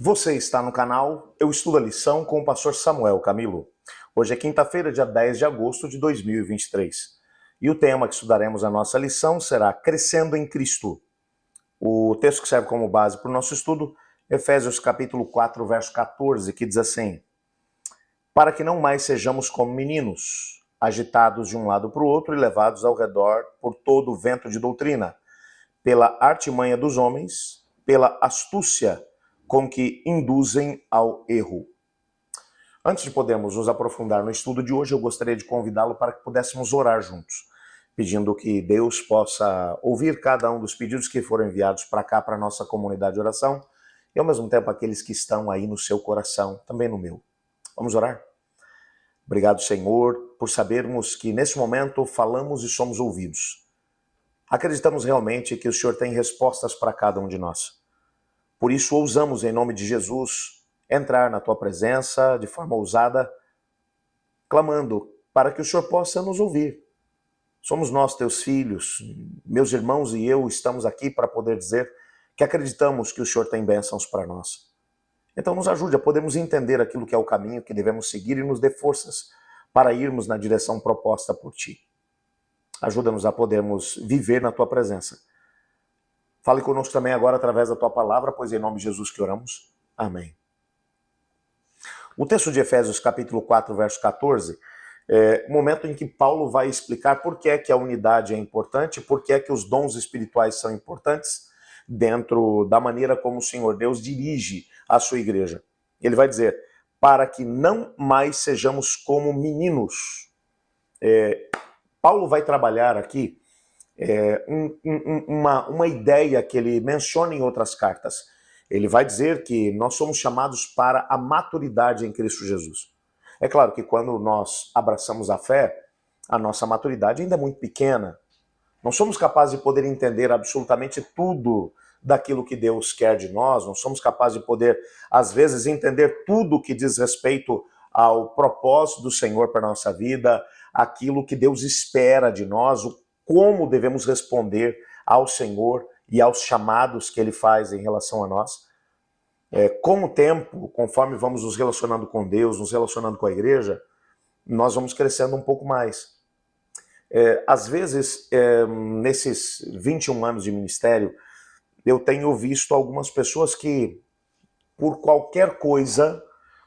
Você está no canal Eu Estudo a Lição com o pastor Samuel Camilo. Hoje é quinta-feira, dia 10 de agosto de 2023. E o tema que estudaremos a nossa lição será Crescendo em Cristo. O texto que serve como base para o nosso estudo, Efésios capítulo 4, verso 14, que diz assim: Para que não mais sejamos como meninos, agitados de um lado para o outro e levados ao redor por todo o vento de doutrina, pela artimanha dos homens, pela astúcia com que induzem ao erro. Antes de podermos nos aprofundar no estudo de hoje, eu gostaria de convidá-lo para que pudéssemos orar juntos, pedindo que Deus possa ouvir cada um dos pedidos que foram enviados para cá, para a nossa comunidade de oração, e ao mesmo tempo aqueles que estão aí no seu coração, também no meu. Vamos orar? Obrigado, Senhor, por sabermos que nesse momento falamos e somos ouvidos. Acreditamos realmente que o Senhor tem respostas para cada um de nós. Por isso, ousamos, em nome de Jesus, entrar na Tua presença de forma ousada, clamando para que o Senhor possa nos ouvir. Somos nós, Teus filhos, meus irmãos e eu estamos aqui para poder dizer que acreditamos que o Senhor tem bênçãos para nós. Então nos ajude a podermos entender aquilo que é o caminho que devemos seguir e nos dê forças para irmos na direção proposta por Ti. Ajuda-nos a podermos viver na Tua presença. Fale conosco também agora através da Tua palavra, pois é em nome de Jesus que oramos. Amém. O texto de Efésios capítulo 4, verso 14, é o momento em que Paulo vai explicar por que é que a unidade é importante, por que é que os dons espirituais são importantes dentro da maneira como o Senhor Deus dirige a sua igreja. Ele vai dizer, para que não mais sejamos como meninos. Paulo vai trabalhar aqui uma ideia que ele menciona em outras cartas. Ele vai dizer que nós somos chamados para a maturidade em Cristo Jesus. É claro que quando nós abraçamos a fé, a nossa maturidade ainda é muito pequena. Não somos capazes de poder entender absolutamente tudo daquilo que Deus quer de nós, não somos capazes de poder, às vezes, entender tudo que diz respeito ao propósito do Senhor para a nossa vida, aquilo que Deus espera de nós, como devemos responder ao Senhor e aos chamados que Ele faz em relação a nós. Com o tempo, conforme vamos nos relacionando com Deus, nos relacionando com a igreja, nós vamos crescendo um pouco mais. Às vezes, nesses 21 anos de ministério, eu tenho visto algumas pessoas que, por qualquer coisa,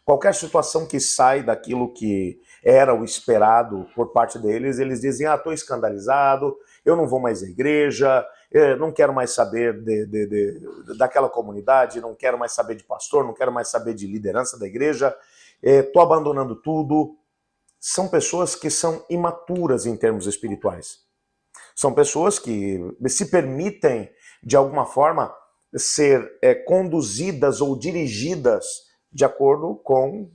qualquer situação que sai daquilo que era o esperado por parte deles, eles dizem, estou escandalizado, eu não vou mais à igreja, não quero mais saber daquela comunidade, não quero mais saber de pastor, não quero mais saber de liderança da igreja, estou abandonando tudo. São pessoas que são imaturas em termos espirituais. São pessoas que se permitem, de alguma forma, ser conduzidas ou dirigidas de acordo com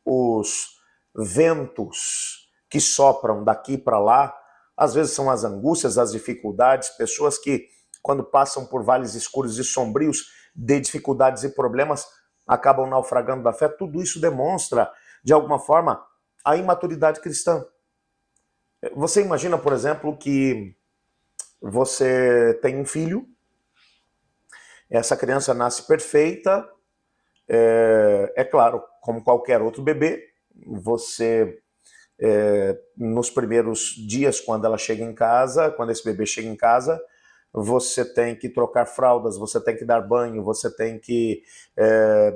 os ventos que sopram daqui para lá. Às vezes são as angústias, as dificuldades, pessoas que, quando passam por vales escuros e sombrios de dificuldades e problemas, acabam naufragando da fé. Tudo isso demonstra, de alguma forma, a imaturidade cristã. Você imagina, por exemplo, que você tem um filho, essa criança nasce perfeita, é claro, como qualquer outro bebê, você, nos primeiros dias, quando ela chega em casa, quando esse bebê chega em casa, você tem que trocar fraldas, você tem que dar banho, você tem que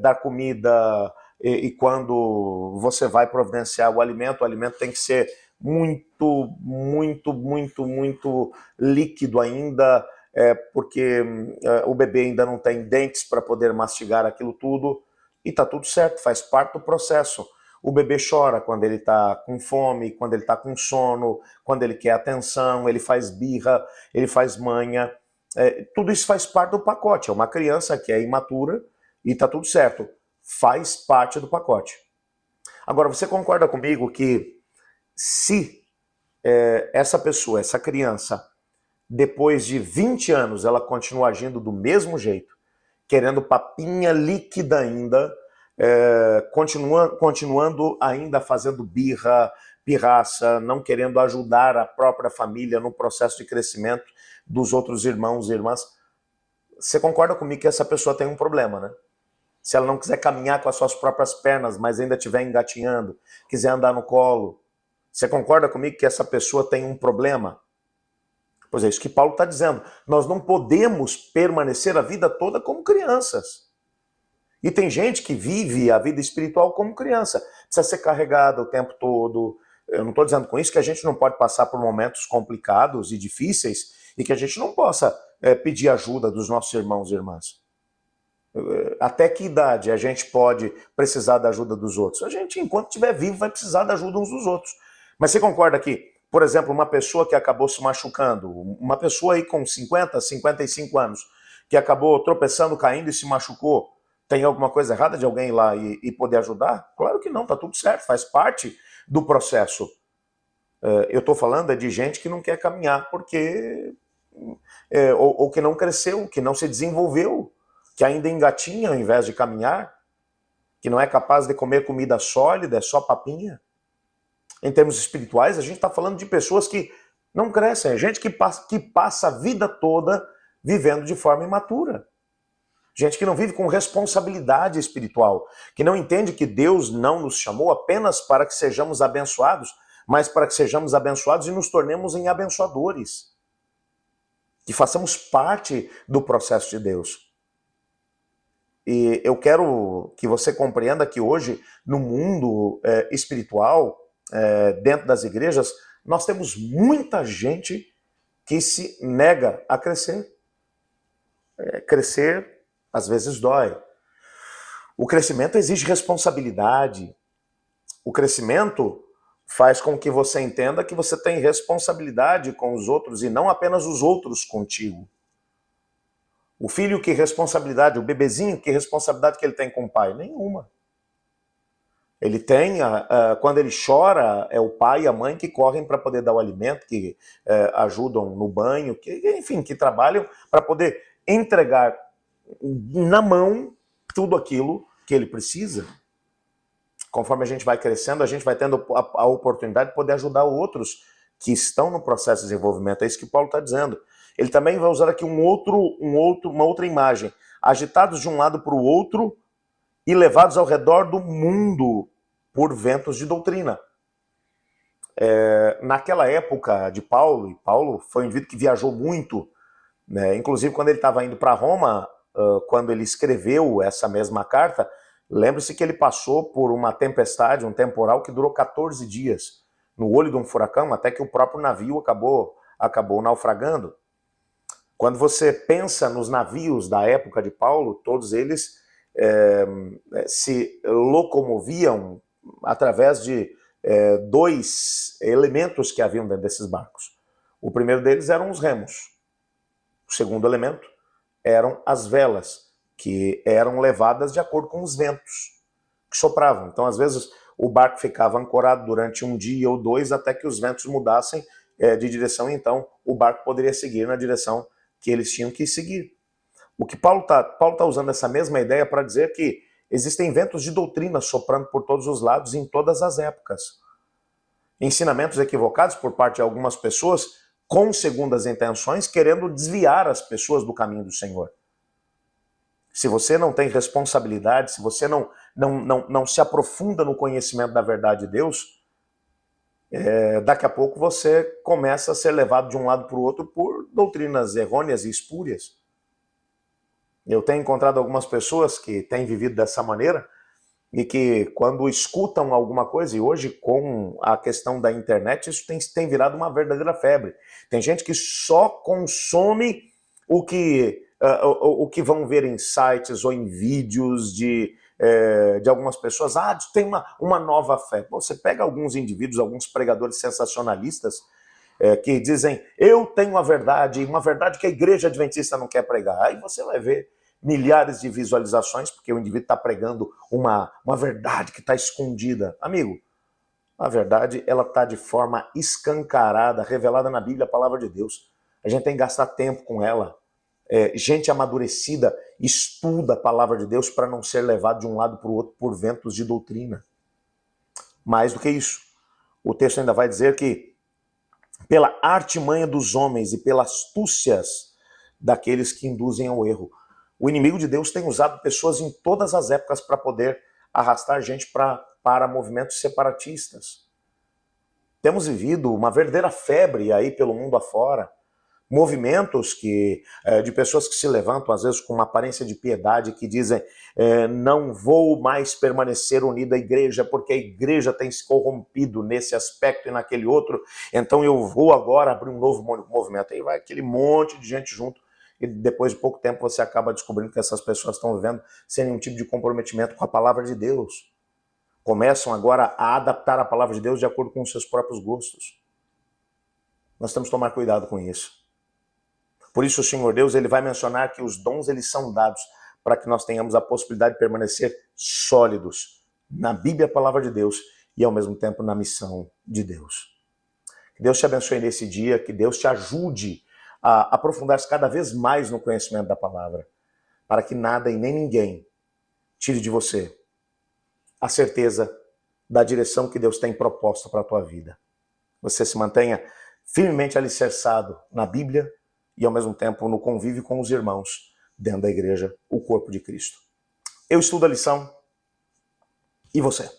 dar comida, e quando você vai providenciar o alimento tem que ser muito líquido ainda, porque o bebê ainda não tem dentes para poder mastigar aquilo tudo, e tá tudo certo, faz parte do processo. O bebê chora quando ele está com fome, quando ele está com sono, quando ele quer atenção, ele faz birra, ele faz manha. Tudo isso faz parte do pacote. É uma criança que é imatura e está tudo certo. Faz parte do pacote. Agora, você concorda comigo que se essa pessoa, essa criança, depois de 20 anos, ela continua agindo do mesmo jeito, querendo papinha líquida ainda, continuando ainda fazendo birra, pirraça, não querendo ajudar a própria família no processo de crescimento dos outros irmãos e irmãs, você concorda comigo que essa pessoa tem um problema, né? se ela não quiser caminhar com as suas próprias pernas, mas ainda estiver engatinhando, quiser andar no colo, você concorda comigo que essa pessoa tem um problema? Pois é, isso que Paulo está dizendo. Nós não podemos permanecer a vida toda como crianças. E tem gente que vive a vida espiritual como criança. Precisa ser carregada o tempo todo. Eu não estou dizendo com isso que a gente não pode passar por momentos complicados e difíceis e que a gente não possa pedir ajuda dos nossos irmãos e irmãs. Até que idade a gente pode precisar da ajuda dos outros? A gente, enquanto estiver vivo, vai precisar da ajuda uns dos outros. Mas você concorda que, por exemplo, uma pessoa que acabou se machucando, uma pessoa aí com 50, 55 anos, que acabou tropeçando, caindo e se machucou, tem alguma coisa errada de alguém ir lá e poder ajudar? Claro que não, tá tudo certo, faz parte do processo. Eu estou falando de gente que não quer caminhar porque ou que não cresceu, que não se desenvolveu, que ainda engatinha ao invés de caminhar, que não é capaz de comer comida sólida, é só papinha. Em termos espirituais, a gente está falando de pessoas que não crescem, é gente que passa a vida toda vivendo de forma imatura. Gente que não vive com responsabilidade espiritual, que não entende que Deus não nos chamou apenas para que sejamos abençoados, mas para que sejamos abençoados e nos tornemos em abençoadores. Que façamos parte do processo de Deus. E eu quero que você compreenda que hoje, no mundo espiritual, dentro das igrejas, nós temos muita gente que se nega a crescer. Crescer, às vezes, dói. O crescimento exige responsabilidade. O crescimento faz com que você entenda que você tem responsabilidade com os outros e não apenas os outros contigo. O filho, que responsabilidade? O bebezinho, que responsabilidade que ele tem com o pai? Nenhuma. Ele tem, quando ele chora, é o pai e a mãe que correm para poder dar o alimento, que ajudam no banho, enfim, que trabalham para poder entregar na mão tudo aquilo que ele precisa. Conforme a gente vai crescendo, a gente vai tendo a oportunidade de poder ajudar outros que estão no processo de desenvolvimento. É isso que Paulo está dizendo. Ele também vai usar aqui uma outra imagem. Agitados de um lado para o outro e levados ao redor do mundo por ventos de doutrina. Naquela época de Paulo, e Paulo foi um indivíduo que viajou muito, né? Inclusive quando ele estava indo para Roma, quando ele escreveu essa mesma carta, lembre-se que ele passou por uma tempestade, um temporal que durou 14 dias, no olho de um furacão, até que o próprio navio acabou naufragando. Quando você pensa nos navios da época de Paulo, todos eles se locomoviam através de dois elementos que haviam dentro desses barcos. O primeiro deles eram os remos. O segundo elemento eram as velas, que eram levadas de acordo com os ventos que sopravam. Então, às vezes, o barco ficava ancorado durante um dia ou dois até que os ventos mudassem de direção, então o barco poderia seguir na direção que eles tinham que seguir. O que Paulo tá usando essa mesma ideia para dizer que existem ventos de doutrina soprando por todos os lados em todas as épocas. Ensinamentos equivocados por parte de algumas pessoas com segundas intenções, querendo desviar as pessoas do caminho do Senhor. Se você não tem responsabilidade, se você não se aprofunda no conhecimento da verdade de Deus, daqui a pouco você começa a ser levado de um lado para o outro por doutrinas errôneas e espúrias. Eu tenho encontrado algumas pessoas que têm vivido dessa maneira e que quando escutam alguma coisa, e hoje com a questão da internet, isso tem virado uma verdadeira febre. Tem gente que só consome o que vão ver em sites ou em vídeos de algumas pessoas. Tem uma nova fé. Você pega alguns indivíduos, alguns pregadores sensacionalistas que dizem, eu tenho a verdade, uma verdade que a igreja adventista não quer pregar. Aí você vai ver milhares de visualizações, porque o indivíduo está pregando uma verdade que está escondida. Amigo, a verdade ela está de forma escancarada, revelada na Bíblia, a palavra de Deus. A gente tem que gastar tempo com ela. Gente amadurecida estuda a palavra de Deus para não ser levado de um lado para o outro por ventos de doutrina. Mais do que isso, o texto ainda vai dizer que pela artimanha dos homens e pelas astúcias daqueles que induzem ao erro. O inimigo de Deus tem usado pessoas em todas as épocas para poder arrastar gente para movimentos separatistas. Temos vivido uma verdadeira febre aí pelo mundo afora. Movimentos de pessoas que se levantam, às vezes com uma aparência de piedade, que dizem não vou mais permanecer unido à igreja, porque a igreja tem se corrompido nesse aspecto e naquele outro, então eu vou agora abrir um novo movimento. Aí vai aquele monte de gente junto, e depois de pouco tempo você acaba descobrindo que essas pessoas estão vivendo sem nenhum tipo de comprometimento com a palavra de Deus. Começam agora a adaptar a palavra de Deus de acordo com os seus próprios gostos. Nós temos que tomar cuidado com isso. Por isso o Senhor Deus ele vai mencionar que os dons eles são dados para que nós tenhamos a possibilidade de permanecer sólidos na Bíblia, a palavra de Deus, e ao mesmo tempo na missão de Deus. Que Deus te abençoe nesse dia, que Deus te ajude a aprofundar-se cada vez mais no conhecimento da palavra, para que nada e nem ninguém tire de você a certeza da direção que Deus tem proposta para a tua vida. Você se mantenha firmemente alicerçado na Bíblia, e ao mesmo tempo no convívio com os irmãos dentro da igreja, o corpo de Cristo. Eu estudo a lição, e você?